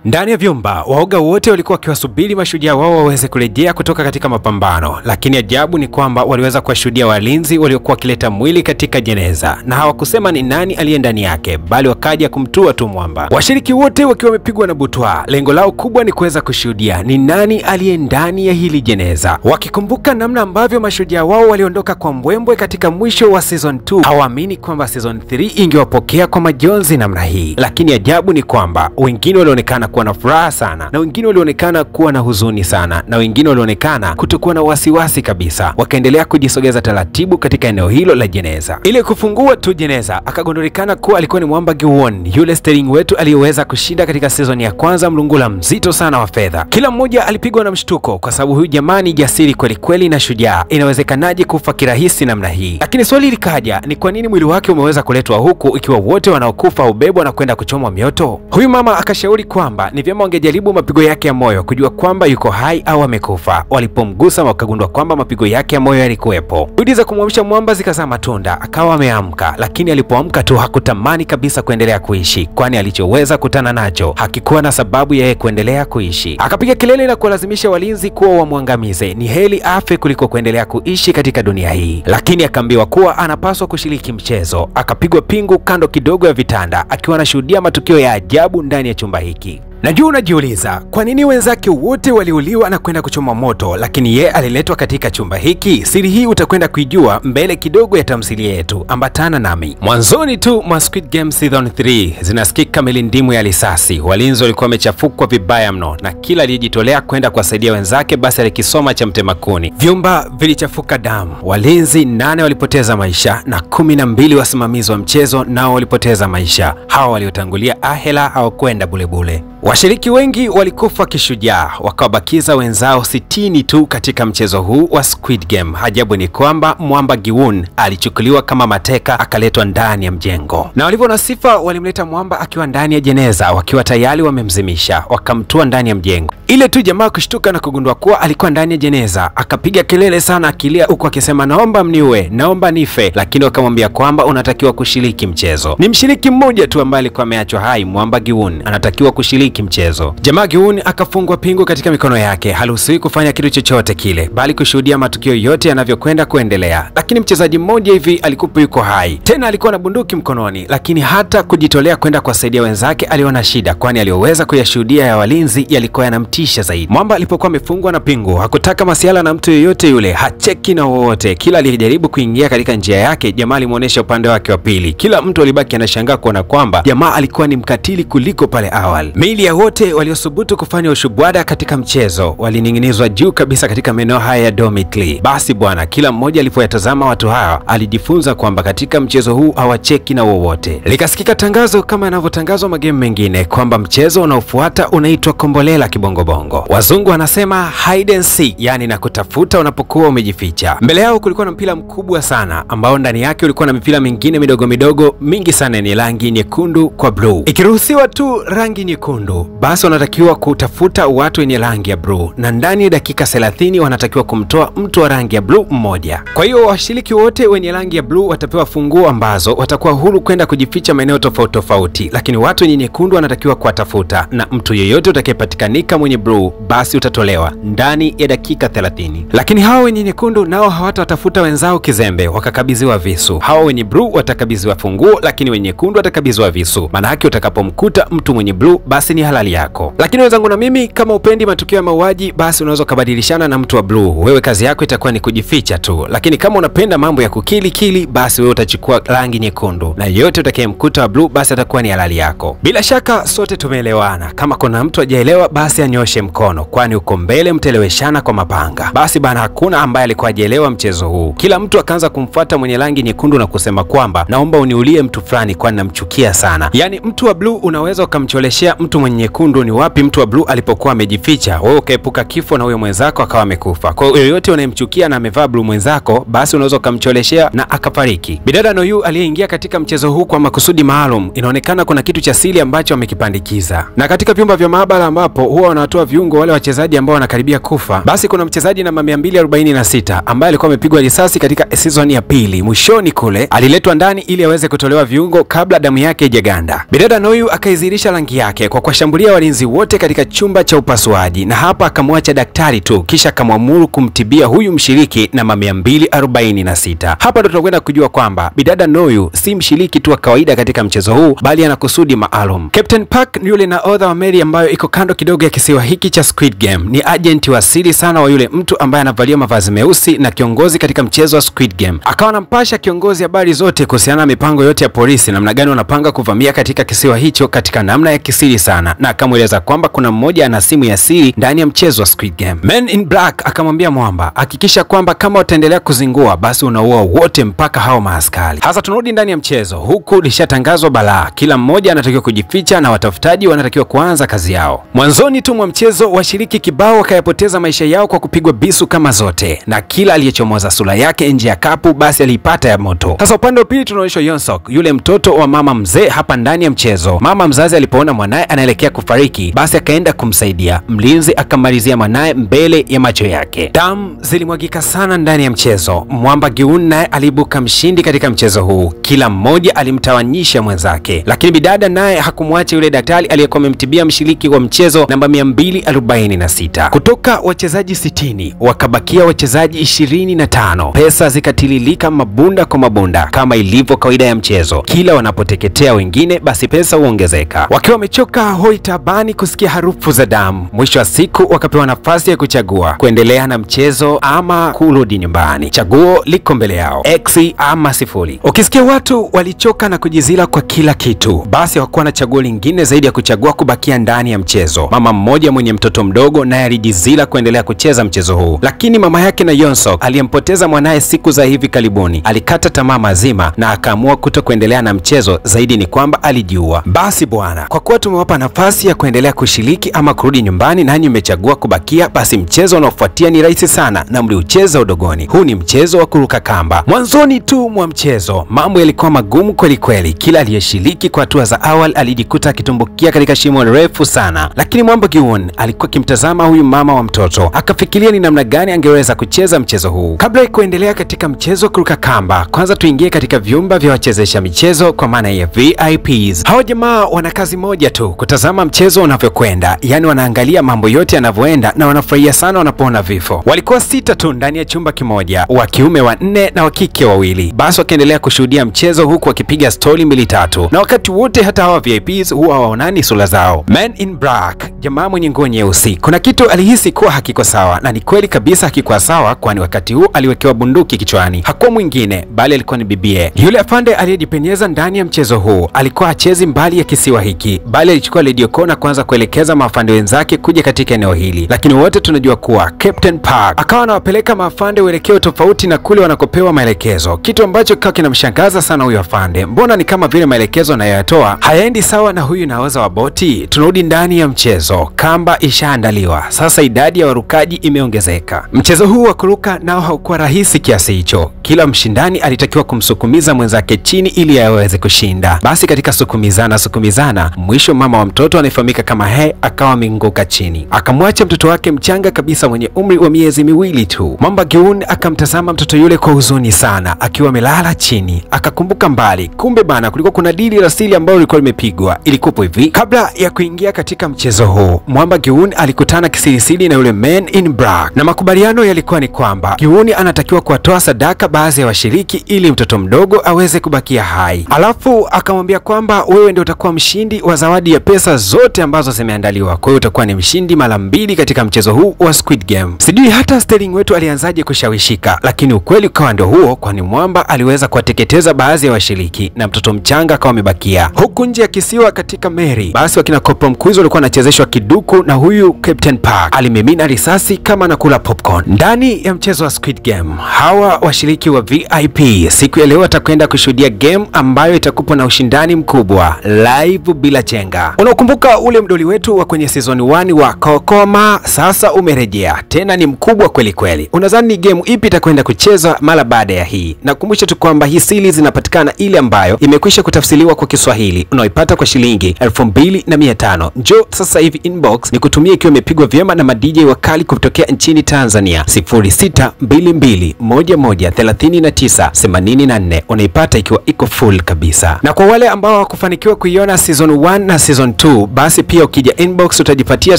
Ndani ya vyumba, waoga wote walikuwa wakiwasubiri mashujaa wao waweze kurejea kutoka katika mapambano, lakini ajabu ni kwamba waliweza kuwashuhudia walinzi waliokuwa wakileta mwili katika jeneza, na hawakusema ni nani aliye ndani yake, bali wakaja kumtua tu mwamba. Washiriki wote wakiwa wamepigwa na butwa, lengo lao kubwa ni kuweza kushuhudia ni nani aliye ndani ya hili jeneza. Wakikumbuka namna ambavyo mashujaa wao waliondoka kwa mbwembwe katika mwisho wa season 2, hawaamini kwamba season 3 ingewapokea kwa majonzi namna hii. Lakini ajabu ni kwamba wengine walionekana kuwa na furaha sana, na wengine walionekana kuwa na huzuni sana, na wengine walionekana kutokuwa na wasiwasi kabisa. Wakaendelea kujisogeza taratibu katika eneo hilo la jeneza. Ile kufungua tu jeneza, akagondolikana kuwa alikuwa ni Mwamba Giwon, yule sterling wetu aliyeweza kushinda katika season ya kwanza mlungula mzito sana wa fedha. Kila mmoja alipigwa na mshtuko kwa sababu huyu jamani jasiri kweli kweli na shujaa. Inawezekanaje kufa kirahisi namna hii? Lakini swali likaja, ni kwa nini mwili wake umeweza kuletwa huku ikiwa wote wanaokufa ubebwa na kwenda kuchomwa mioto? Huyu mama akashauri kwamba ni vyema wangejaribu mapigo yake ya moyo kujua kwamba yuko hai au amekufa. Walipomgusa wakagundua kwamba mapigo yake ya moyo yalikuwepo. Juhudi za kumwamsha Mwamba zikazaa matunda, akawa ameamka, lakini alipoamka tu hakutamani kabisa kuendelea kuishi, kwani alichoweza kutana nacho hakikuwa na sababu ya yeye kuendelea kuishi. Akapiga kelele na kuwalazimisha walinzi kuwa wamwangamize, ni heri afe kuliko kuendelea kuishi katika dunia hii. Lakini akaambiwa kuwa anapaswa kushiriki mchezo. Akapigwa pingu kando kidogo ya vitanda, akiwa anashuhudia matukio ya ajabu ndani ya chumba hiki. Najua unajiuliza kwa nini wenzake wote waliuliwa na kwenda kuchoma moto, lakini ye aliletwa katika chumba hiki. Siri hii utakwenda kuijua mbele kidogo ya tamthilia yetu. Ambatana nami. Mwanzoni tu mwa Squid Game season 3 zinasikika milindimu ya risasi. Walinzi walikuwa wamechafukwa vibaya mno, na kila aliyejitolea kwenda kuwasaidia wenzake basi alikisoma cha mtemakuni. Vyumba vilichafuka damu. Walinzi 8 walipoteza maisha na 12 wasimamizi wa mchezo nao walipoteza maisha. Hawa waliotangulia ahela hawakwenda bulebule. Washiriki wengi walikufa kishujaa, wakawabakiza wenzao 60 tu katika mchezo huu wa Squid Game. Ajabu ni kwamba Mwamba Giwon alichukuliwa kama mateka, akaletwa ndani ya mjengo, na walivyoona sifa walimleta Mwamba akiwa ndani ya jeneza, wakiwa tayari wamemzimisha, wakamtua ndani ya mjengo. Ile tu jamaa kushtuka na kugundua kuwa alikuwa ndani ya jeneza, akapiga kelele sana akilia huku akisema naomba mniue, naomba nife, lakini wakamwambia kwamba unatakiwa kushiriki mchezo. Ni mshiriki mmoja tu ambaye alikuwa ameachwa hai, Mwamba Giwon, anatakiwa kushiriki mchezo. Jamaa Giwon akafungwa pingu katika mikono yake, haruhusiwi kufanya kitu chochote kile, bali kushuhudia matukio yote yanavyokwenda kuendelea. Lakini mchezaji mmoja hivi alikuwa yuko hai, tena alikuwa na bunduki mkononi, lakini hata kujitolea kwenda kuwasaidia wenzake aliona shida, kwani aliyoweza kuyashuhudia ya walinzi yalikuwa yanamtisha zaidi. Mwamba alipokuwa amefungwa na pingu hakutaka masiala na mtu yeyote yule, hacheki na wowote. Kila aliyejaribu kuingia katika njia yake, jamaa alimuonesha upande wake wa pili. Kila mtu alibaki anashangaa kuona kwamba jamaa alikuwa ni mkatili kuliko pale awali. Miili ya wote waliosubutu kufanya ushubwada katika mchezo walining'inizwa juu kabisa katika maeneo haya ya dormitory. Basi bwana, kila mmoja alipoyatazama watu hawa alijifunza kwamba katika mchezo huu hawacheki na wowote. Likasikika tangazo kama yanavyotangazwa magame mengine kwamba mchezo unaofuata unaitwa kombolela kibongobongo. Wazungu wanasema hide and seek, yani na kutafuta unapokuwa umejificha. Mbele yao kulikuwa na mpira mkubwa sana ambao ndani yake ulikuwa na mipira mingine midogo midogo mingi sana yenye rangi nyekundu kwa blue. Ikiruhusiwa tu rangi nyekundu, basi wanatakiwa kutafuta watu wenye rangi ya blue, na ndani ya dakika 30 wanatakiwa kumtoa mtu wa rangi ya blue mmoja. Kwa hiyo washiriki wote wenye rangi ya blue watapewa funguo ambazo watakuwa huru kwenda kujificha maeneo tofauti tofauti, lakini watu wenye nyekundu wanatakiwa kuwatafuta, na mtu yeyote utakayepatikanika mwenye blue basi utatolewa ndani ya dakika 30. Lakini hao wenye nyekundu nao hawatatafuta wenzao kizembe, wakakabidhiwa visu. Hao wenye blue watakabidhiwa funguo, lakini wenye nyekundu watakabidhiwa visu. Maana yake utakapomkuta mtu mwenye blue basi ni halali yako. Lakini wenzangu na mimi, kama upendi matukio ya mauaji, basi unaweza kubadilishana na mtu wa blue. Wewe kazi yako itakuwa ni kujificha tu. Lakini kama unapenda mambo ya kukili, basi wewe utachukua rangi nyekundu, na yote utakayemkuta wa blue basi atakuwa ni halali yako. Bila shaka sote tumeelewana. Kama kuna mtu hajaelewa basi anyoshe mkono, kwani uko mbele mteleweshana kwa mapanga. Basi bana, hakuna ambaye alikuwa hajaelewa mchezo huu. Kila mtu akaanza kumfuata mwenye rangi nyekundu na kusema kwamba naomba uniulie mtu fulani kwani namchukia sana. Yani mtu wa blue unaweza ukamcholeshea mtu mwenye nyekundu ni wapi mtu wa blue alipokuwa amejificha, wewe ukaepuka kifo na huyo mwenzako akawa amekufa. Kwa hiyo yoyote unayemchukia na amevaa blue mwenzako, basi unaweza ukamcholeshea na akafariki. Bidada Noyu aliyeingia katika mchezo huu kwa makusudi maalum, inaonekana kuna kitu cha siri ambacho amekipandikiza. Na katika vyumba vya maabara ambapo huwa wanatoa viungo wale wachezaji ambao wanakaribia kufa, basi kuna mchezaji namba 246 ambaye alikuwa amepigwa risasi katika season ya pili. Mwishoni kule aliletwa ndani ili aweze kutolewa viungo kabla damu yake haijaganda. Bidada Noyu akaizirisha rangi yake kwa akawashambulia walinzi wote katika chumba cha upasuaji, na hapa akamwacha daktari tu, kisha akamwamuru kumtibia huyu mshiriki namba 246. Hapa ndo tunakwenda kujua kwamba bidada Noyu si mshiriki tu wa kawaida katika mchezo huu, bali ana kusudi maalum. Captain Park ni yule nahodha wa meli ambayo iko kando kidogo ya kisiwa hiki cha Squid Game. Ni agent wa siri sana wa yule mtu ambaye anavalia mavazi meusi na kiongozi katika mchezo wa Squid Game. Akawa anampasha kiongozi habari zote kuhusiana na mipango yote ya polisi, namna gani wanapanga kuvamia katika kisiwa hicho katika namna ya kisiri sana, na akamweleza kwamba kuna mmoja ana simu ya siri ndani ya mchezo wa Squid Game. Man in Black akamwambia mwamba hakikisha kwamba kama wataendelea kuzingua basi unaua wote mpaka hao maaskari. Sasa tunarudi ndani ya mchezo, huku lishatangazwa balaa, kila mmoja anatakiwa kujificha na watafutaji wanatakiwa kuanza kazi yao. Mwanzoni tu mwa mchezo washiriki kibao wakayapoteza maisha yao kwa kupigwa bisu kama zote, na kila aliyechomoza sura yake nje ya kapu basi aliipata ya moto. Sasa upande wa pili tunaonyeshwa Yonsok, yule mtoto wa mama mzee hapa ndani ya mchezo. Mama mzazi alipoona mwanae anaelekea kufariki basi akaenda kumsaidia. Mlinzi akamalizia mwanae mbele ya macho yake. Damu zilimwagika sana ndani ya mchezo. Mwamba Gi-hun naye aliibuka mshindi katika mchezo huu. Kila mmoja alimtawanyisha mwenzake, lakini bidada naye hakumwacha yule daktari aliyekuwa amemtibia mshiriki wa mchezo namba 246. Kutoka wachezaji 60 wakabakia wachezaji 25. Pesa zikatililika mabunda kwa mabunda kama ilivyo kawaida ya mchezo. Kila wanapoteketea wengine basi pesa huongezeka. Wakiwa wamechoka hoi tabani kusikia harufu za damu, mwisho wa siku wakapewa nafasi ya kuchagua kuendelea na mchezo ama kurudi nyumbani. Chaguo liko mbele yao, X ama 0. Ukisikia watu walichoka na kujizila kwa kila kitu, basi hawakuwa na chaguo lingine zaidi ya kuchagua kubakia ndani ya mchezo. Mama mmoja mwenye mtoto mdogo naye alijizila kuendelea kucheza mchezo huu, lakini mama yake na Yonsok aliyempoteza mwanae siku za hivi karibuni alikata tamaa mazima na akaamua kutokuendelea na mchezo. Zaidi ni kwamba alijiua. Basi bwana, kwa kuwa tumewapa nafasi ya kuendelea kushiriki ama kurudi nyumbani nanyi mmechagua kubakia, basi mchezo unaofuatia ni rahisi sana na mliucheza udogoni. Huu ni mchezo wa kuruka kamba. Mwanzoni tu mwa mchezo mambo yalikuwa magumu kweli kweli. Kila aliyeshiriki kwa hatua za awali alijikuta akitumbukia katika shimo refu sana, lakini Mwamba Gi-hun alikuwa akimtazama huyu mama wa mtoto, akafikiria ni namna gani angeweza kucheza mchezo huu. Kabla ya kuendelea katika mchezo wa kuruka kamba, kwanza tuingie katika vyumba vya wachezesha michezo kwa maana ya VIPs. Hawa jamaa wana kazi moja tu, kutazama mchezo unavyokwenda, yani wanaangalia mambo yote yanavyoenda na wanafurahia sana wanapoona vifo. Walikuwa 6 tu ndani ya chumba kimoja, wa kiume 4 na wa kike 2. Basi wakaendelea kushuhudia mchezo huku wakipiga stori 2-3, na wakati wote hata hawa VIPs huwa hawaonani sura zao. Man in Black, jamaa mwenye nguo nyeusi, kuna kitu alihisi kuwa hakiko sawa, na ni kweli kabisa hakikuwa sawa, kwani wakati huu aliwekewa bunduki kichwani. Hakuwa mwingine bali alikuwa ni bibie. Yule afande aliyejipenyeza ndani ya mchezo huu alikuwa hachezi mbali ya kisiwa hiki, bali alichukua radio call na kuanza kuelekeza maafande wenzake kuja katika eneo hili. Lakini wote tunajua kuwa Captain Park akawa anawapeleka maafande uelekeo tofauti na kule wanakopewa maelekezo, kitu ambacho kikawa kinamshangaza sana huyu afande. Mbona ni kama vile maelekezo anayoyatoa hayaendi sawa na huyu nahodha wa boti? Tunarudi ndani ya mchezo. Kamba ishaandaliwa, sasa idadi ya warukaji imeongezeka. Mchezo huu wa kuruka nao haukuwa rahisi kiasi hicho. Kila mshindani alitakiwa kumsukumiza mwenzake chini ili aweze kushinda. Basi katika sukumizana, mwisho mama wa mtoto anayefahamika kama He akawa ameanguka chini, akamwacha mtoto wake mchanga kabisa mwenye umri wa miezi 2 tu. Mwamba Gi-hun akamtazama mtoto yule kwa huzuni sana akiwa amelala chini, akakumbuka mbali, kumbe bana kulikuwa kuna dili la siri ambalo lilikuwa limepigwa. Ilikuwa hivi, kabla ya kuingia katika mchezo huu Mwamba Gi-hun alikutana kisirisiri na yule Man in Black, na makubaliano yalikuwa ni kwamba Gi-hun anatakiwa kuwatoa sadaka baadhi ya washiriki ili mtoto mdogo aweze kubakia hai. Alafu akamwambia kwamba wewe ndio utakuwa mshindi wa zawadi ya pesa zote ambazo zimeandaliwa, kwa hiyo utakuwa ni mshindi mara 2 katika mchezo huu wa Squid Game. Sijui hata Sterling wetu alianzaje kushawishika, lakini ukweli ukawa ndio huo, kwani Mwamba aliweza kuwateketeza baadhi ya washiriki na mtoto mchanga akawa amebakia. Huku nje ya kisiwa katika meri, basi wakina Koplo Mkwizu walikuwa wanachezeshwa kiduku na huyu Captain Park alimimina risasi kama anakula popcorn. Ndani ya mchezo wa Squid Game, hawa washiriki wa VIP siku ya leo watakwenda kushuhudia game ambayo itakupa na ushindani mkubwa live bila chenga. Unakumbuka ule mdoli wetu wa kwenye season 1 wa Kokoma sasa umerejea tena, ni mkubwa kweli kweli. Unadhani ni game ipi itakwenda kuchezwa mara baada ya hii? Nakumbusha tu kwamba hii series inapatikana ile ambayo imekwisha kutafsiriwa kwa Kiswahili, unaoipata kwa shilingi 2500. Njoo sasa hivi inbox ni kutumia ikiwa imepigwa vyema na madj wakali kutokea nchini Tanzania. 0622113984 unaipata ikiwa iko full kabisa. Na kwa wale ambao hawakufanikiwa kuiona season 1 na season 2, basi pia ukija inbox utajipatia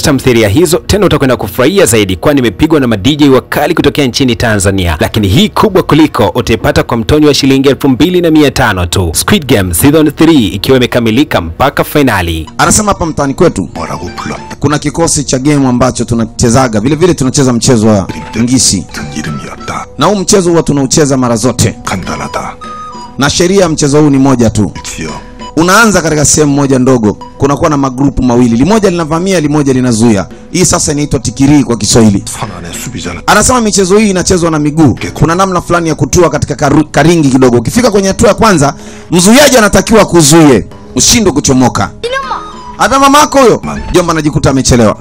tamthilia hizo, tena utakwenda kufurahia zaidi kwani imepigwa na madj wakali kutokea nchini Tanzania. Lakini hii kubwa kuliko utaipata kwa mtonyo wa shilingi 2500 tu. Squid Game season 3 ikiwa imekamilika mpaka finali. Anasema hapa mtaani kwetu kuna kikosi cha game ambacho tunachezaga, vile vile tunacheza mchezo wa ngisi. Na huu mchezo huwa tunaucheza mara zote. Na sheria ya mchezo huu ni moja tu. Unaanza katika sehemu moja ndogo, kunakuwa na magrupu mawili, limoja linavamia, limoja linazuia. Hii sasa inaitwa tikiri kwa Kiswahili. Anasema michezo hii inachezwa na miguu. Kuna namna fulani ya kutua katika karingi kidogo. Ukifika kwenye hatua ya kwanza, mzuiaji anatakiwa kuzuie, ushindwe kuchomoka. Hata mamako huyo jomba anajikuta amechelewa.